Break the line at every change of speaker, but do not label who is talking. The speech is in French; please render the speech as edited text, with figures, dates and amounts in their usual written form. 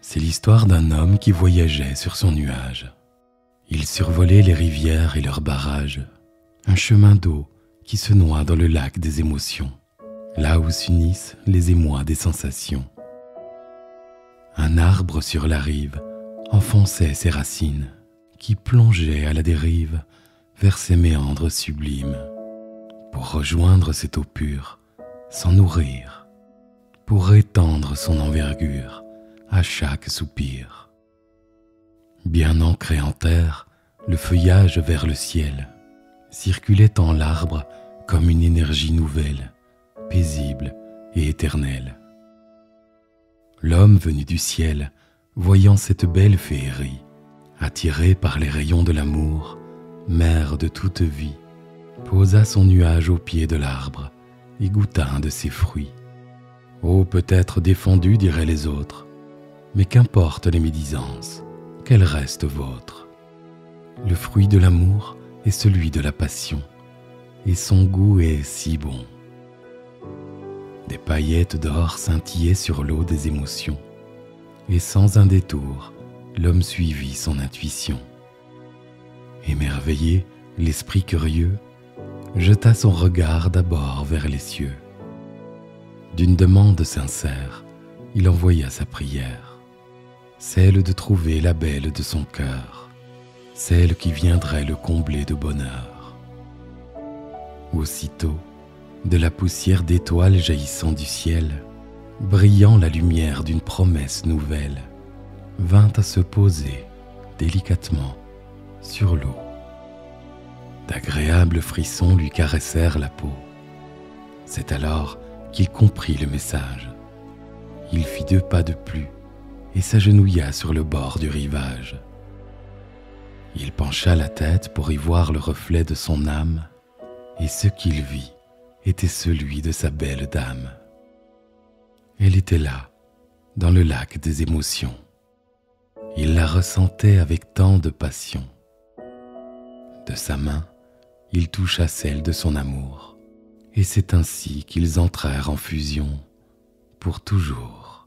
C'est l'histoire d'un homme qui voyageait sur son nuage. Il survolait les rivières et leurs barrages, un chemin d'eau qui se noie dans le lac des émotions, là où s'unissent les émois des sensations. Un arbre sur la rive enfonçait ses racines, qui plongeaient à la dérive vers ses méandres sublimes, pour rejoindre cette eau pure, s'en nourrir, pour étendre son envergure à chaque soupir. Bien ancré en terre, le feuillage vers le ciel circulait en l'arbre comme une énergie nouvelle, paisible et éternelle. L'homme venu du ciel, voyant cette belle féerie, attiré par les rayons de l'amour, mère de toute vie, posa son nuage au pied de l'arbre et goûta un de ses fruits. Oh, peut-être défendu, diraient les autres, mais qu'importe les médisances, qu'elle reste vôtre. Le fruit de l'amour est celui de la passion, et son goût est si bon. Des paillettes d'or scintillaient sur l'eau des émotions, et sans un détour, l'homme suivit son intuition. Émerveillé, l'esprit curieux jeta son regard d'abord vers les cieux. D'une demande sincère, il envoya sa prière, celle de trouver la belle de son cœur, celle qui viendrait le combler de bonheur. Aussitôt, de la poussière d'étoiles jaillissant du ciel, brillant la lumière d'une promesse nouvelle, vint à se poser délicatement sur l'eau. D'agréables frissons lui caressèrent la peau. C'est alors qu'il comprit le message. Il fit 2 pas de plus et s'agenouilla sur le bord du rivage. Il pencha la tête pour y voir le reflet de son âme, et ce qu'il vit était celui de sa belle dame. Elle était là, dans le lac des émotions. Il la ressentait avec tant de passion. De sa main, il toucha celle de son amour, et c'est ainsi qu'ils entrèrent en fusion pour toujours.